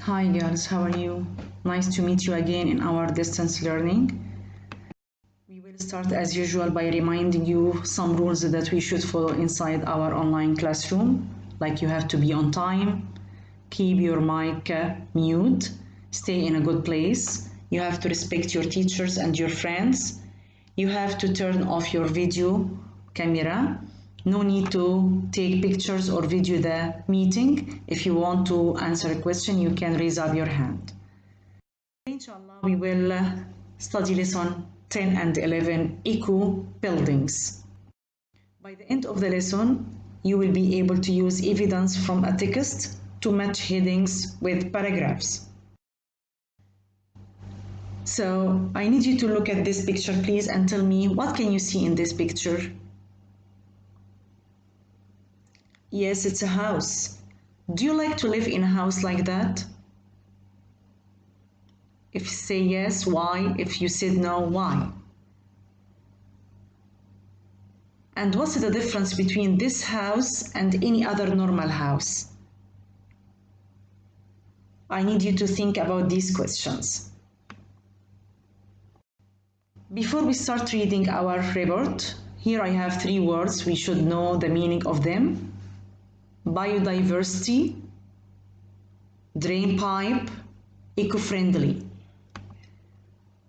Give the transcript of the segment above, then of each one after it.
Hi girls, how are you? Nice to meet you again in our distance learning. We will start as usual by reminding you some rules that we should follow inside our online classroom, like you have to be on time, keep your mic mute, stay in a good place, you have to respect your teachers and your friends, you have to turn off your video camera. No need to take pictures or video the meeting. If you want to answer a question, you can raise up your hand. Inshallah, we will study lesson 10 and 11, eco buildings. By the end of the lesson, you will be able to use evidence from a text to match headings with paragraphs. So I need you to look at this picture, please, and tell me what can you see in this picture? Yes, it's a house. Do you like to live in a house like that? If you say yes, why? If you said no, why? And what's the difference between this house and any other normal house? I need you to think about these questions. Before we start reading our report, here I have 3 words. We should know the meaning of them. Biodiversity, drain pipe, eco-friendly.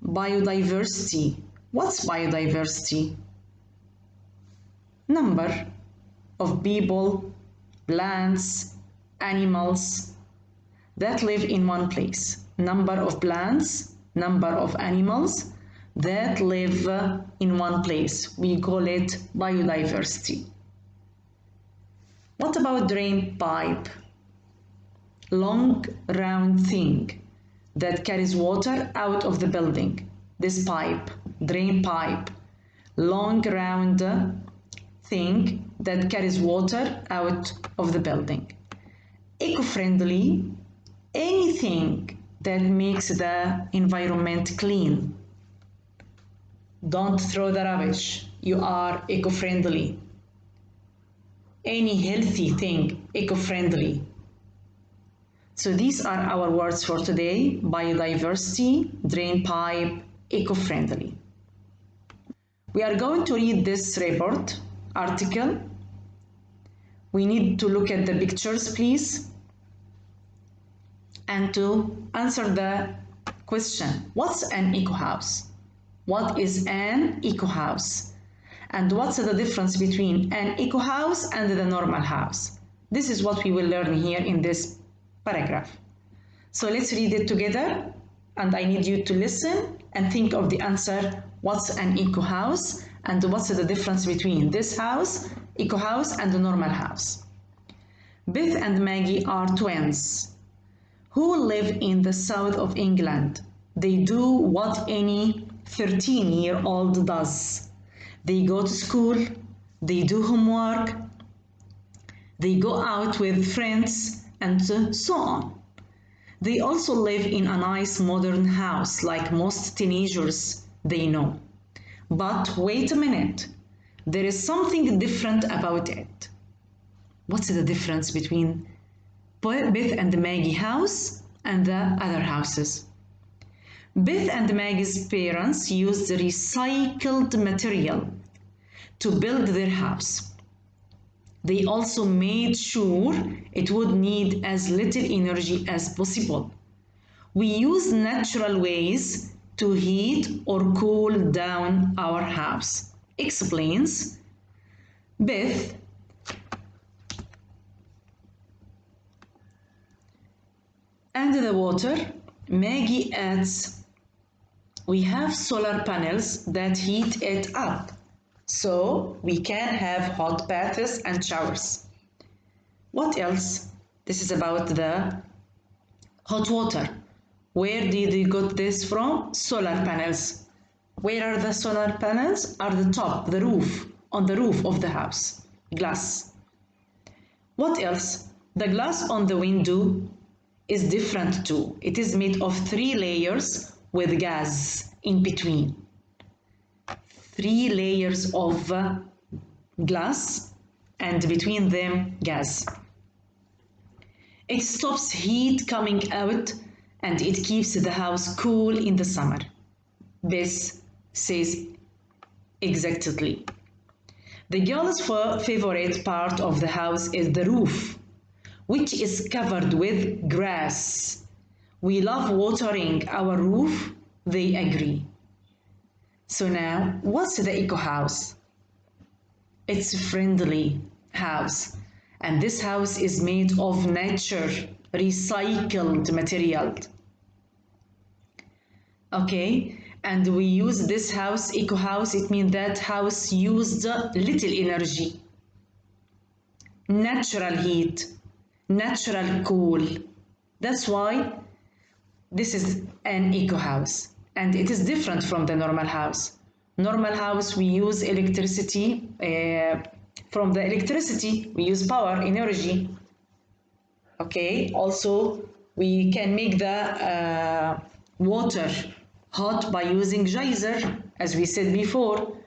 Biodiversity. What's biodiversity? Number of people, plants, animals that live in one place. Number of plants, number of animals that live in one place. We call it biodiversity. What about drain pipe? Long round thing that carries water out of the building. This pipe, drain pipe, long round thing that carries water out of the building. Eco-friendly, anything that makes the environment clean. Don't throw the rubbish. You are eco-friendly. Any healthy thing, eco-friendly. So these are our words for today: biodiversity, drain pipe, eco-friendly. We are going to read this report, article. We need to look at the pictures, please, and to answer the question, what's an eco-house? What is an eco-house? And what's the difference between an eco-house and the normal house? This is what we will learn here in this paragraph. So let's read it together, and I need you to listen and think of the answer. What's an eco-house and what's the difference between this house, eco-house, and the normal house? Beth and Maggie are twins who live in the south of England. They do what any 13-year-old does. They go to school, they do homework, they go out with friends, and so on. They also live in a nice modern house like most teenagers they know. But wait a minute, there is something different about it. What's the difference between Beth and Maggie house and the other houses? Beth and Maggie's parents used recycled material to build their house. They also made sure it would need as little energy as possible. We use natural ways to heat or cool down our house, explains Beth. And the water, Maggie adds, we have solar panels that heat it up, so we can have hot baths and showers. What else? This is about the hot water. Where did you get this from? Solar panels. Where are the solar panels? Are the top, the roof, on the roof of the house. Glass. What else? The glass on the window is different too. It is made of 3 layers with gas in between. 3 layers of glass and between them gas. It stops heat coming out and it keeps the house cool in the summer. This says exactly. The girl's favorite part of the house is the roof, which is covered with grass. We love watering our roof, they agree. So now, what's the eco house? It's a friendly house, and this house is made of nature, recycled material. Okay, and we use this house, eco house, it means that house used little energy, natural heat, natural cool. That's why this is an eco house, and it is different from the normal house. Normal house, we use electricity. From the electricity, we use power, energy. Okay, also we can make the water hot by using geyser, as we said before.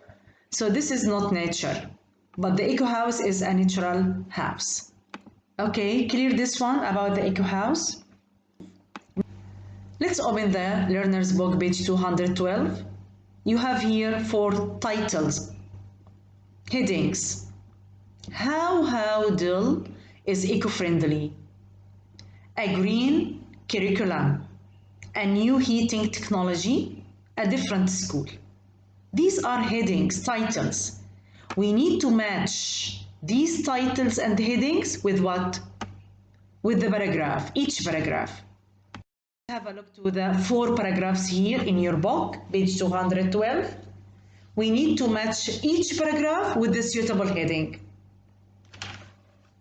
So this is not nature, but the eco house is a natural house. Okay, clear this one about the eco house. Let's open the learner's book, page 212. You have here 4 titles, headings. How dull is eco-friendly? A green curriculum, a new heating technology, a different school. These are headings, titles. We need to match these titles and headings with what? With the paragraph, each paragraph. Have a look to the 4 paragraphs here in your book, page 212. We need to match each paragraph with the suitable heading.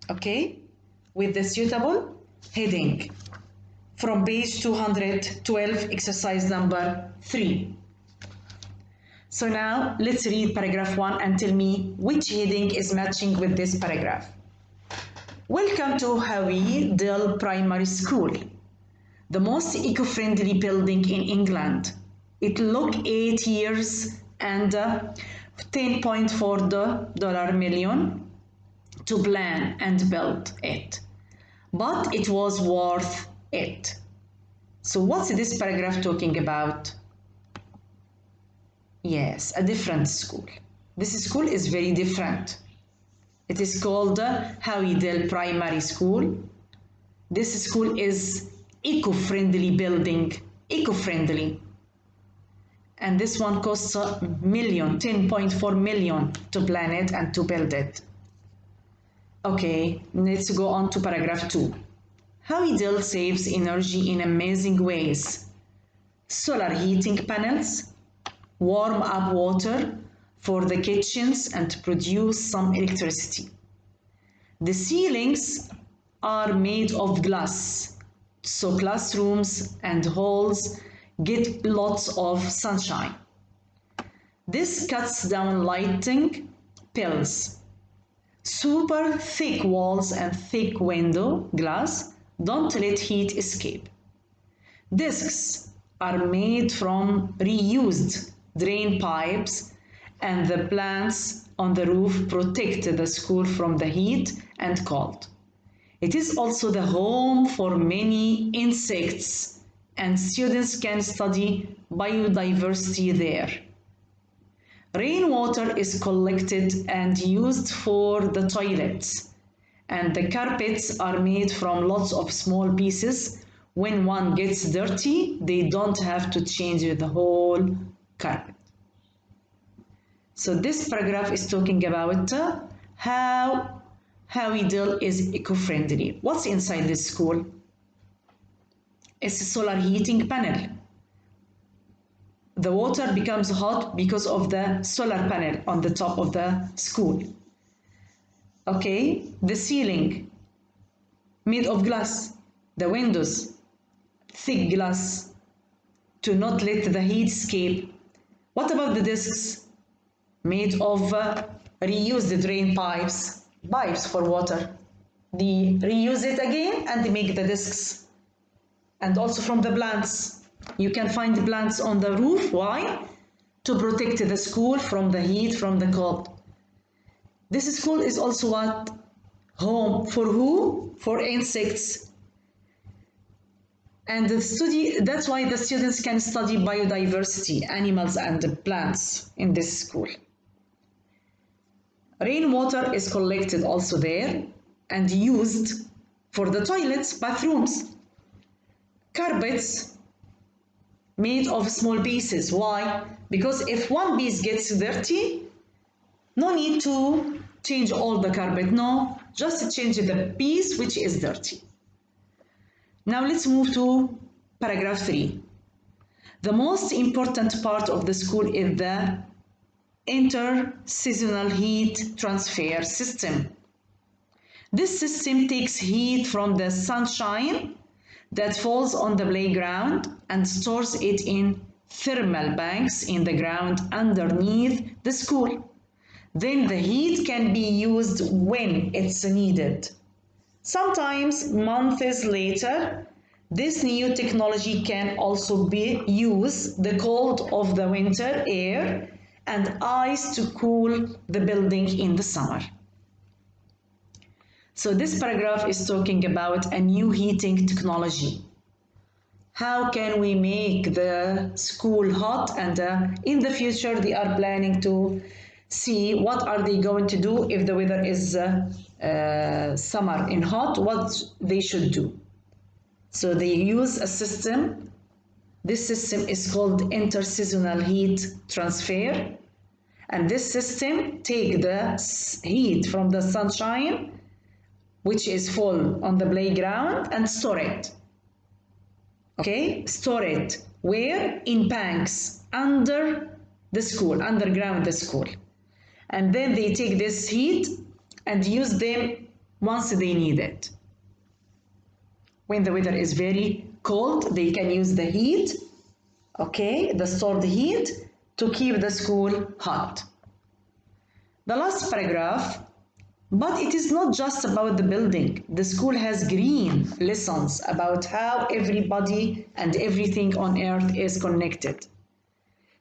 Okay, with the suitable heading from page 212, exercise number 3. So now let's read paragraph 1 and tell me which heading is matching with this paragraph. Welcome to Howie Dell Primary School, the most eco-friendly building in England. It took 8 years and $10.4 million to plan and build it, but it was worth it. So what's this paragraph talking about? Yes, a different school. This school is very different. It is called Howidale Primary School. This school is eco-friendly building, eco-friendly. And this one costs $10.4 million to plan it and to build it. Okay, let's go on to paragraph 2. Howidale saves energy in amazing ways. Solar heating panels warm up water for the kitchens and produce some electricity. The ceilings are made of glass, so classrooms and halls get lots of sunshine. This cuts down lighting bills. Super thick walls and thick window glass don't let heat escape. Desks are made from reused drain pipes, and the plants on the roof protect the school from the heat and cold. It is also the home for many insects, and students can study biodiversity there. Rainwater is collected and used for the toilets, and the carpets are made from lots of small pieces. When one gets dirty, they don't have to change the whole carpet. So this paragraph is talking about how Howidale is eco-friendly. What's inside this school? It's a solar heating panel. The water becomes hot because of the solar panel on the top of the school. Okay, the ceiling made of glass, the windows thick glass to not let the heat escape. What about the desks? Made of reused drain pipes for water. They reuse it again and they make the desks. And also from the plants. You can find the plants on the roof. Why? To protect the school from the heat, from the cold. This school is also what? Home for who? For insects. And that's why the students can study biodiversity, animals and plants in this school. Rainwater is collected also there and used for the toilets, bathrooms. Carpets made of small pieces. Why? Because if one piece gets dirty, no need to change all the carpet. No, just change the piece which is dirty. Now let's move to paragraph 3. The most important part of the school is the inter-seasonal heat transfer system. This system takes heat from the sunshine that falls on the playground and stores it in thermal banks in the ground underneath the school. Then the heat can be used when it's needed. Sometimes months later, this new technology can also use the cold of the winter air and ice to cool the building in the summer. So this paragraph is talking about a new heating technology. How can we make the school hot? And in the future, they are planning to see what are they going to do if the weather is summer and hot, what they should do. So they use a system. This system is called interseasonal heat transfer. And this system take the heat from the sunshine, which is fall on the playground, and store it. Okay, store it where? In banks under the school, underground the school. And then they take this heat and use them once they need it. When the weather is very cold, they can use the heat, okay, the stored heat, to keep the school hot. The last paragraph, but it is not just about the building. The school has green lessons about how everybody and everything on earth is connected.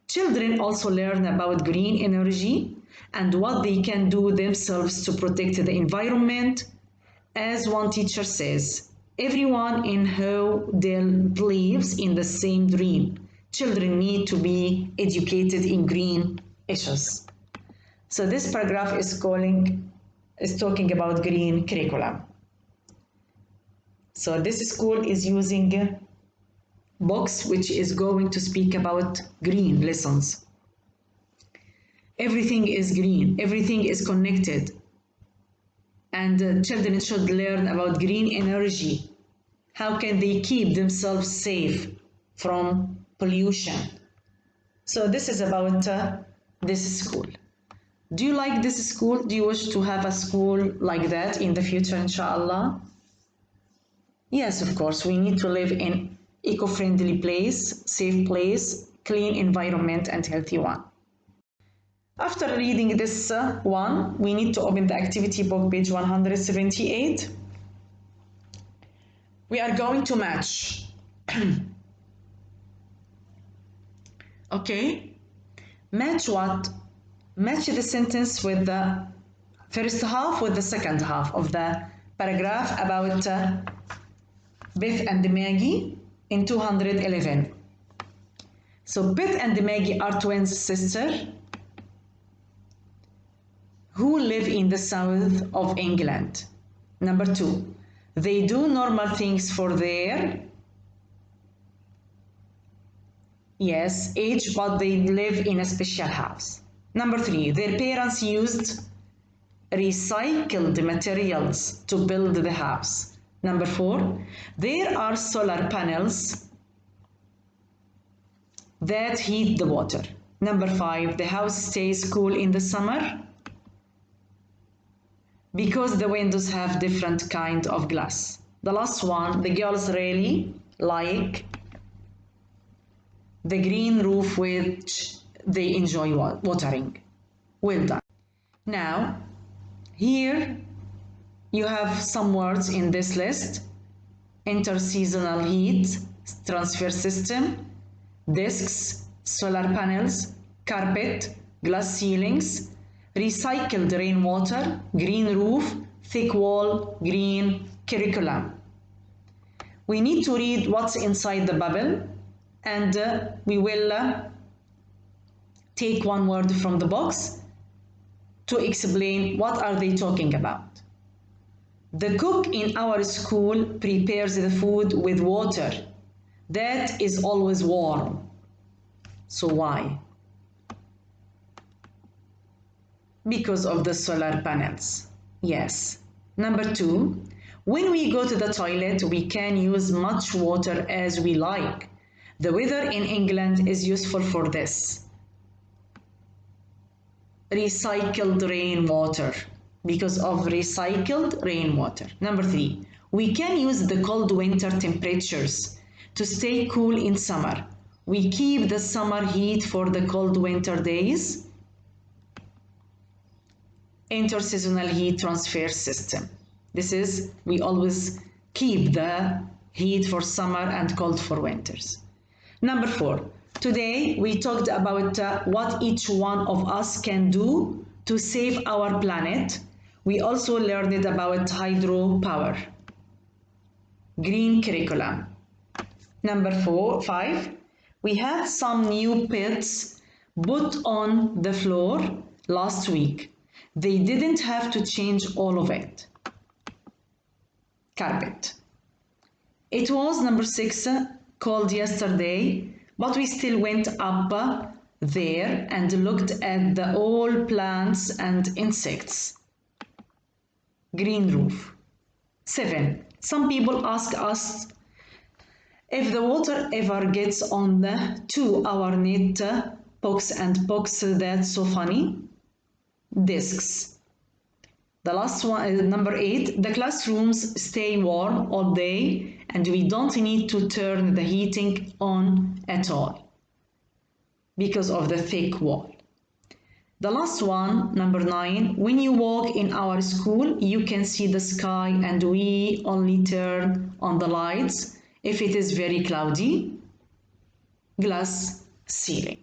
Children also learn about green energy and what they can do themselves to protect the environment. As one teacher says, everyone in Howdell believes in the same dream. Children need to be educated in green issues. So this paragraph is talking about green curriculum. So this school is using books which is going to speak about green lessons. Everything is green, everything is connected. And children should learn about green energy. How can they keep themselves safe from pollution? So this is about this school. Do you like this school? Do you wish to have a school like that in the future, inshallah? Yes, of course. We need to live in eco-friendly place, safe place, clean environment, and healthy one. After reading this one, we need to open the activity book, page 178. We are going to match. Okay, match what? Match the sentence with the first half with the second half of the paragraph about Beth and Maggie in 211. So Beth and Maggie are twin sisters who live in the south of England. Number 2, they do normal things for their age, but they live in a special house. Number 3, their parents used recycled materials to build the house. Number 4, there are solar panels that heat the water. Number 5, the house stays cool in the summer because the windows have different kind of glass. The last one, the girls really like the green roof which they enjoy watering. Well done. Now, here you have some words in this list. Interseasonal heat transfer system, desks, solar panels, carpet, glass ceilings, recycled rainwater, green roof, thick wall, green curriculum. we need to read what's inside the bubble, and we will take one word from the box to explain what are they talking about. The cook in our school prepares the food with water that is always warm. So why? Because of the solar panels. Yes. Number 2, when we go to the toilet, we can use much water as we like. The weather in England is useful for this. Recycled rainwater, because of recycled rainwater. Number 3, we can use the cold winter temperatures to stay cool in summer. We keep the summer heat for the cold winter days. Interseasonal heat transfer system. This is, we always keep the heat for summer and cold for winters. Number 4, today we talked about what each one of us can do to save our planet. We also learned about hydropower. Green curriculum. Number 5, we had some new pets put on the floor last week. They didn't have to change all of it. Carpet. It was number 6, cold yesterday, but we still went up there and looked at the all plants and insects. Green roof. 7, some people ask us if the water ever gets on to our net box and box. That's so funny. Desks. The last one is number 8. The classrooms stay warm all day and we don't need to turn the heating on at all because of the thick wall. The last one, number 9. When you walk in our school, you can see the sky and we only turn on the lights if it is very cloudy. Glass ceiling.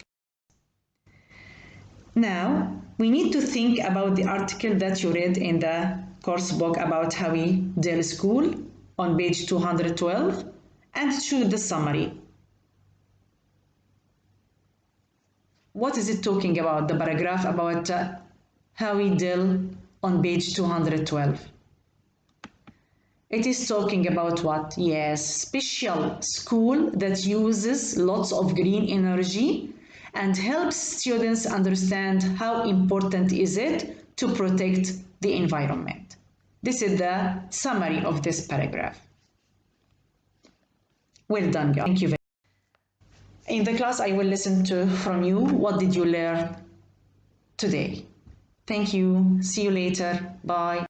Now, we need to think about the article that you read in the course book about Howey-Dell School on page 212 and choose the summary. What is it talking about, the paragraph about Howey-Dell on page 212? It is talking about what? Yes, special school that uses lots of green energy and helps students understand how important is it to protect the environment. This is the summary of this paragraph. Well done, guys. Thank you very much. In the class, I will listen from you. What did you learn today? Thank you. See you later. Bye.